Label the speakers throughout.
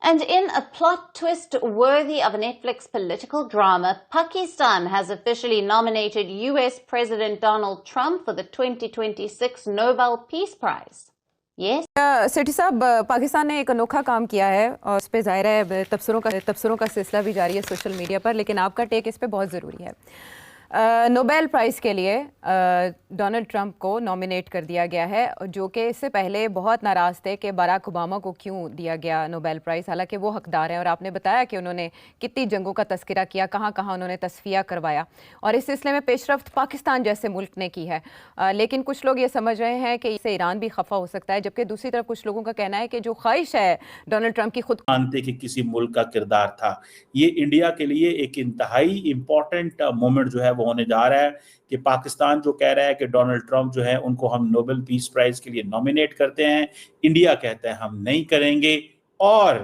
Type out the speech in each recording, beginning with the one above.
Speaker 1: And in a plot twist worthy of a Netflix political drama, Pakistan has officially nominated US President Donald Trump for the 2026 Nobel Peace Prize. Yes?
Speaker 2: सेठी साहब, पाकिस्तान ने एक अनोखा काम किया है और इस पे ज़ाहिर है तबसरों का सिलसिला भी जारी है सोशल मीडिया पर, लेकिन आपका टेक इस पे बहुत ज़रूरी है। नोबेल प्राइज़ के लिए डोनाल्ड ट्रंप को नॉमिनेट कर दिया गया है, जो कि इससे पहले बहुत नाराज़ थे कि बराक ओबामा को क्यों दिया गया नोबेल प्राइज़, हालांकि वो हकदार हैं। और आपने बताया कि उन्होंने कितनी जंगों का तस्करा किया, कहाँ कहाँ उन्होंने तस्फिया करवाया, और इस सिलसिले में पेशरफ्त पाकिस्तान जैसे मुल्क ने की है। लेकिन कुछ लोग ये समझ रहे हैं कि इससे ईरान भी खफा हो सकता है, जबकि दूसरी तरफ कुछ लोगों का कहना है कि जो ख्वाहिश है डोनाल्ड ट्रंप की खुद
Speaker 3: मानते कि किसी मुल्क का किरदार था, ये इंडिया के लिए एक इंतहाई इंपॉर्टेंट मोमेंट जो है वो होने जा रहा है कि पाकिस्तान जो कह रहा है कि डोनाल्ड ट्रंप जो है उनको हम नोबेल पीस प्राइज के लिए नॉमिनेट करते हैं, इंडिया कहता है हम नहीं करेंगे। और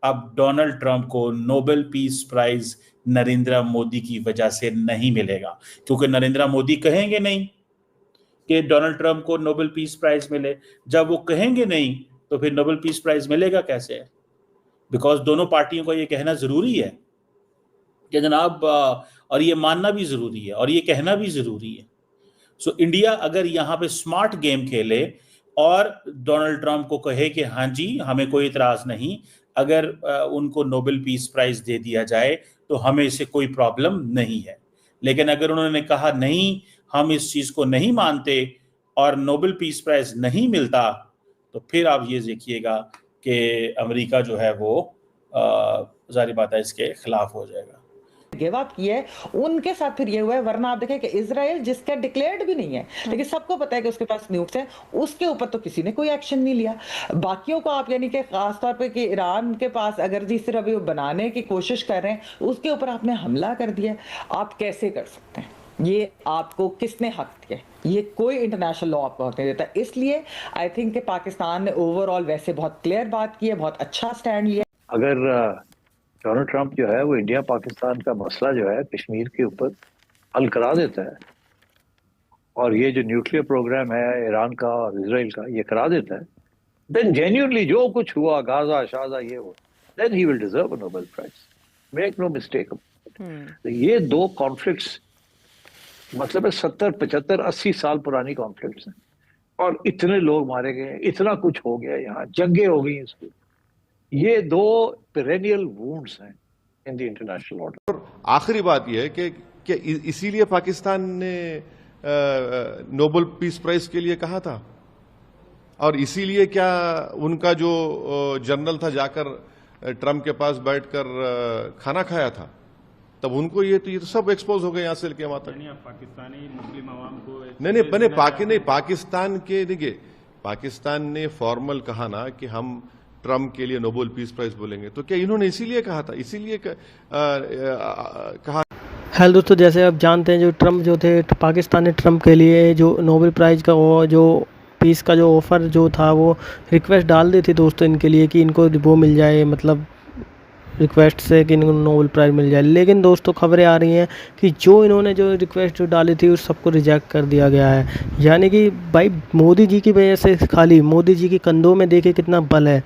Speaker 3: अब डोनाल्ड ट्रंप को Nobel peace prize Narendra Modi की वजह से नहीं मिलेगा, क्योंकि नरेंद्र मोदी कहेंगे नहीं कि डोनाल्ड ट्रंप को नोबेल पीस प्राइज मिले। जब वो कहेंगे नहीं तो फिर नोबेल पीस प्राइज मिलेगा कैसे? बिकॉज दोनों पार्टियों को ये कहना जरूरी है कि जनाब, और ये मानना भी जरूरी है और ये कहना भी जरूरी है। सो इंडिया अगर यहाँ पे स्मार्ट गेम खेले और डोनाल्ड ट्रंप को कहे कि हाँ जी हमें कोई इतराज नहीं, अगर उनको नोबेल पीस प्राइज दे दिया जाए तो हमें इससे कोई प्रॉब्लम नहीं है। लेकिन अगर उन्होंने कहा नहीं हम इस चीज को नहीं मानते और नोबेल पीस प्राइज नहीं मिलता, तो फिर आप ये देखिएगा कि अमेरिका जो है वो जारी बात है इसके खिलाफ हो जाएगा।
Speaker 4: गिव अप किया है उनके साथ फिर ये हुआ है। वरना आप देखें कि इजराइल जिसका डिक्लेयर्ड भी नहीं है, लेकिन सबको पता है कि उसके पास न्यूक्स है, उसके ऊपर तो किसी ने कोई एक्शन नहीं लिया। बाकियों को आप यानी कि खास तौर पे कि ईरान के पास अगर जिस तरह भी बनाने की कोशिश कर रहे हैं उसके ऊपर आपने हमला कर दिया, आप कैसे कर सकते हैं? ये आपको किसने हक दिया? ये कोई इंटरनेशनल लॉ आपको हक नहीं देता। इसलिए आई थिंक कि पाकिस्तान ने ओवरऑल वैसे बहुत क्लियर बात की है, बहुत अच्छा स्टैंड लिया।
Speaker 5: अगर डोनाल्ड ट्रंप जो है वो इंडिया पाकिस्तान का मसला जो है कश्मीर के ऊपर हल करा देता है और ये जो न्यूक्लियर प्रोग्राम है ईरान का और इजराइल का ये करा देता है, देन जेन्युइनली जो कुछ हुआ गाजा शाजा ये हो, then he will deserve a Nobel prize, make no mistake. ये दो कॉन्फ्लिक्ट्स मतलब 70, 75, 80 साल पुरानी कॉन्फ्लिक्ट्स हैं और इतने लोग मारे गए, इतना कुछ हो गया, यहाँ जंगें हो गई इसको। ये दो पेरेनियल वुंड्स हैं इन द इंटरनेशनल ऑर्डर।
Speaker 6: और आखिरी बात यह है कि इसीलिए पाकिस्तान ने नोबेल पीस प्राइज के लिए कहा था, और इसीलिए क्या उनका जो जनरल था जाकर ट्रंप के पास बैठकर खाना खाया था, तब उनको ये तो सब एक्सपोज हो गए यहाँ से लेके वहां तक।
Speaker 7: पाकिस्तानी मुस्लिम आवाम को
Speaker 6: नहीं पाकिस्तान के देखिए, पाकिस्तान ने फॉर्मल कहा ना कि हम ट्रंप के लिए नोबेल पीस प्राइज बोलेंगे, तो क्या इन्होंने इसीलिए कहा था, इसीलिए कहा।
Speaker 8: हेलो दोस्तों, जैसे आप जानते हैं जो ट्रंप जो थे, पाकिस्तान ने ट्रंप के लिए जो नोबेल प्राइज़ का जो पीस का जो ऑफ़र जो था वो रिक्वेस्ट डाल दी थी दोस्तों इनके लिए कि इनको वो मिल जाए, मतलब रिक्वेस्ट से कि इनको नोबेल प्राइज़ मिल जाए। लेकिन दोस्तों खबरें आ रही हैं कि जो इन्होंने जो रिक्वेस्ट जो डाली थी उस सबको रिजेक्ट कर दिया गया है। यानी कि भाई मोदी जी की वजह से, खाली मोदी जी के कंधों में देखिए कितना बल है,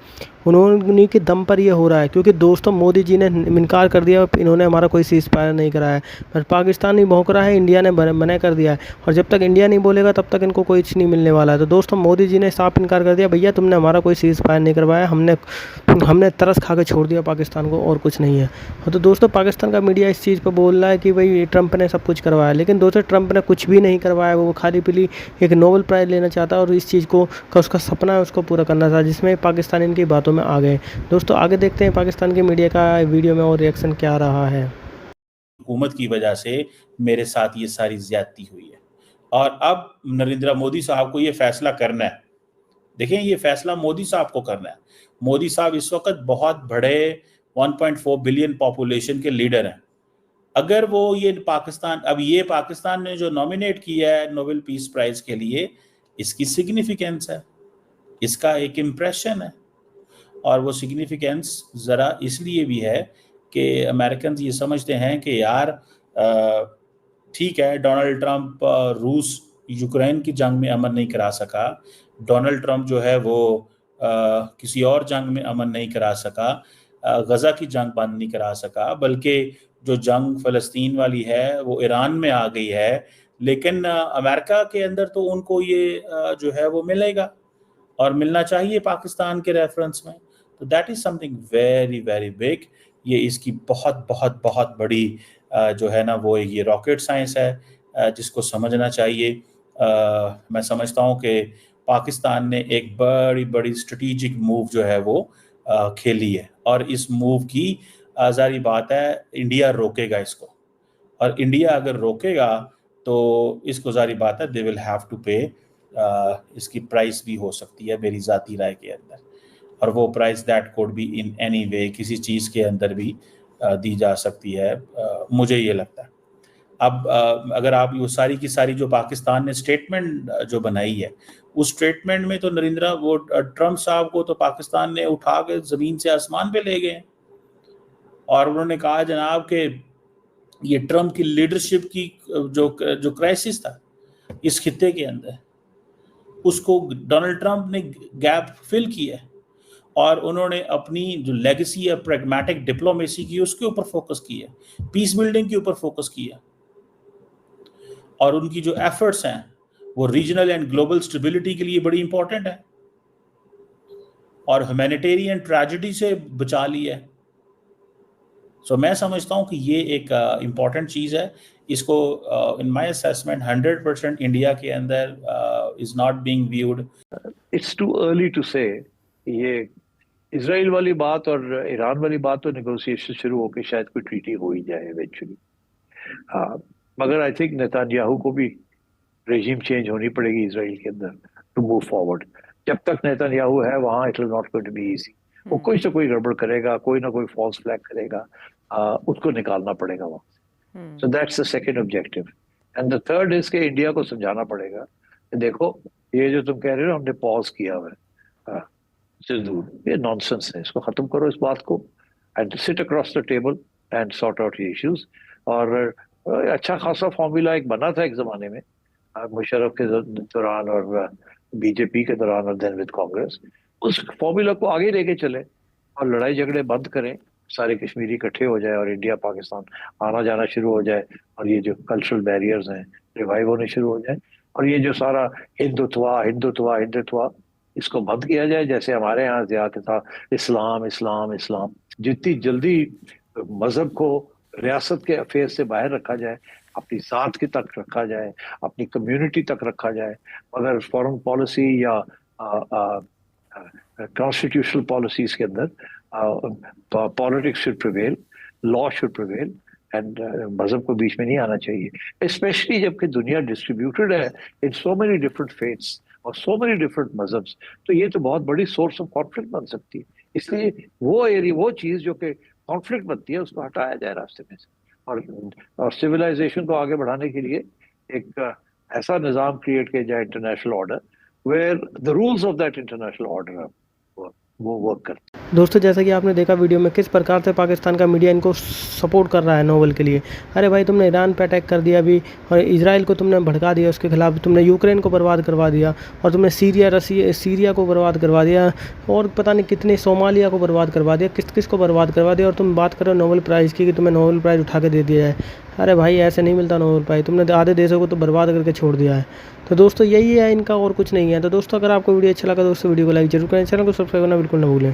Speaker 8: उन्होंने के दम पर ये हो रहा है। क्योंकि दोस्तों मोदी जी ने इनकार कर दिया, इन्होंने हमारा कोई सीज़ फायर नहीं कराया है, पर पाकिस्तान नहीं भौंक रहा है, इंडिया ने मना कर दिया है। और जब तक इंडिया नहीं बोलेगा तब तक इनको कुछ नहीं मिलने वाला है। तो दोस्तों मोदी जी ने साफ इनकार कर दिया, भैया तुमने हमारा कोई सीज़ फायर नहीं करवाया, हमने तरस खा के छोड़ दिया पाकिस्तान को, और कुछ नहीं है। तो दोस्तों पाकिस्तान का मीडिया इस चीज़ पर बोल रहा है कि भाई ट्रंप ने सब कुछ करवाया, लेकिन दोस्तों ट्रंप ने कुछ भी नहीं करवाया। वो खाली पीली एक नोबेल प्राइज़ लेना चाहता है और इस चीज़ को उसका सपना है उसको पूरा करना था, जिसमें पाकिस्तान इनकी बातों में आ गए। दोस्तों आगे देखते हैं पाकिस्तान की मीडिया का वीडियो में और रिएक्शन क्या रहा है।
Speaker 3: हुकूमत की वजह से मेरे साथ ये सारी ज्यादती हुई है और अब नरेंद्र मोदी साहब को ये फैसला करना है। देखें ये फैसला मोदी साहब को करना है। मोदी साहब इस वक्त बहुत बड़े 1.4 बिलियन पॉपुलेशन के लीडर हैं। अगर वो ये पाकिस्तान ने जो नॉमिनेट किया है नोबेल पीस प्राइज के लिए, इसकी सिग्निफिकेंस है, इसका एक इम्प्रेशन है, और वो सिग्निफिकेंस ज़रा इसलिए भी है कि अमेरिकन ये समझते हैं कि यार ठीक है डोनाल्ड ट्रंप रूस यूक्रेन की जंग में अमन नहीं करा सका, डोनाल्ड ट्रंप जो है वो किसी और जंग में अमन नहीं करा सका, गजा की जंग बंद नहीं करा सका, बल्कि जो जंग फ़लस्तीन वाली है वो ईरान में आ गई है। लेकिन अमेरिका के अंदर तो उनको ये जो है वो मिलेगा और मिलना चाहिए पाकिस्तान के रेफरेंस में। तो that is something very very big. ये इसकी बहुत बहुत बहुत बड़ी जो है ना वो ये रॉकेट साइंस है जिसको समझना चाहिए। मैं समझता हूँ कि पाकिस्तान ने एक बड़ी बड़ी स्ट्रेटेजिक मूव जो है वो खेली है, और इस मूव की जारी बात है इंडिया रोकेगा इसको, और इंडिया अगर रोकेगा तो इसको जारी बात है दे विल हैव टू पे। इसकी प्राइस भी हो सकती है मेरी ज़ाती राय के अंदर, और वो प्राइस दैट कोड भी इन एनी वे किसी चीज़ के अंदर भी दी जा सकती है, मुझे ये लगता है। अब अगर आप वो सारी की सारी जो पाकिस्तान ने स्टेटमेंट जो बनाई है, उस स्टेटमेंट में तो ट्रम्प साहब को तो पाकिस्तान ने उठा के ज़मीन से आसमान पे ले गए, और उन्होंने कहा जनाब कि ये ट्रम्प की लीडरशिप की जो क्राइसिस था इस खित्ते के अंदर, उसको डोनाल्ड ट्रम्प ने गैप फिल किया है, और उन्होंने अपनी जो लेगेसी है प्रैग्मेटिक डिप्लोमेसी की उसके ऊपर फोकस किया, पीस बिल्डिंग के ऊपर फोकस किया, और उनकी जो एफर्ट्स हैं वो रीजनल एंड ग्लोबल स्टेबिलिटी के लिए बड़ी इंपॉर्टेंट है, और ह्यूमैनिटेरियन ट्रेजेडी से बचा लिया है। सो मैं समझता हूँ कि ये एक इम्पॉर्टेंट चीज़ है। इसको इन माय असेसमेंट 100% इंडिया के अंदर is not being viewed.
Speaker 5: It's too early to say. ये इजराइल वाली बात और ईरान वाली बात तो नेगोशिएशन शुरू होकर शायद कोई ट्रीटी हो ही जाए इवेंचुअली। मगर आई थिंक नेतान्याहू को भी रेजिम चेंज होनी पड़ेगी इजराइल के अंदर टू मूव फॉरवर्ड। जब तक नेतान्याहू है वहाँ it will not going to be easy. वो कोई से कोई गड़बड़ करेगा, कोई ना कोई फॉल्स फ्लैग करेगा, उसको निकालना पड़ेगा वहाँ से। So that's the second objective. And the third is के इंडिया को समझाना पड़ेगा कि देखो ये जो तुम कह रहे हो हमने पॉज किया हुआ है, ये नॉनसेंस है, इसको खत्म करो इस बात को, and sit across the table and sort out ये इश्यूज। और अच्छा खासा फॉर्मूला एक बना था एक जमाने में मुशर्रफ के दौरान और बीजेपी के दौरान और देन विद कांग्रेस। उस फॉर्मूला को आगे लेके चले और लड़ाई झगड़े बंद करें, सारे कश्मीरी इकट्ठे हो जाए और इंडिया पाकिस्तान आना जाना शुरू हो जाए, और ये जो कल्चरल बैरियर्स हैं रिवाइव होने शुरू हो जाए, और ये जो सारा हिंदुत्व इसको बंद किया जाए। जैसे हमारे यहाँ ज्यादा था इस्लाम इस्लाम इस्लाम। जितनी जल्दी मजहब को रियासत के अफेयर से बाहर रखा जाए, अपनी जात के तक रखा जाए, अपनी कम्युनिटी तक रखा जाए, मगर फॉरेन पॉलिसी या कॉन्स्टिट्यूशनल पॉलिसीज के अंदर politics should prevail, law should prevail, and मजहब को बीच में नहीं आना चाहिए। स्पेशली जबकि दुनिया डिस्ट्रीब्यूटेड है इन सो मेनी डिफरेंट फेथ्स और सो मेनी डिफरेंट मजहब्स, तो ये तो बहुत बड़ी सोर्स ऑफ कॉन्फ्लिक्ट बन सकती है। इसलिए वो चीज जो कि कॉन्फ्लिक्ट बनती है उसको हटाया जाए रास्ते में से, और सिविलाइजेशन को आगे बढ़ाने के लिए एक ऐसा निज़ाम क्रिएट किया जाए, international order, where the rules of that international order वो वर्क करते हैं।
Speaker 8: दोस्तों जैसा कि आपने देखा वीडियो में किस प्रकार से पाकिस्तान का मीडिया इनको सपोर्ट कर रहा है नोबेल के लिए। अरे भाई तुमने ईरान पे अटैक कर दिया अभी, और इजराइल को तुमने भड़का दिया, उसके खिलाफ तुमने यूक्रेन को बर्बाद करवा दिया, और तुमने सीरिया को बर्बाद करवा दिया, और पता नहीं कितने सोमालिया को बर्बाद करवा दिया, किस को बर्बाद करवा दिया, और तुम बात करो नोबेल प्राइज़ की कि तुम्हें नोबेल प्राइज़ उठा के दे दिया है। अरे भाई ऐसे नहीं मिलता नोबेल प्राइज़, तुमने आधे देशों को तो बर्बाद करके छोड़ दिया है। तो दोस्तों यही है इनका, और कुछ नहीं है। तो दोस्तों अगर आपको वीडियो अच्छा लगा दोस्तों वीडियो को लाइक जरूर करें, चैनल को सब्सक्राइब करना बिल्कुल ना भूलें।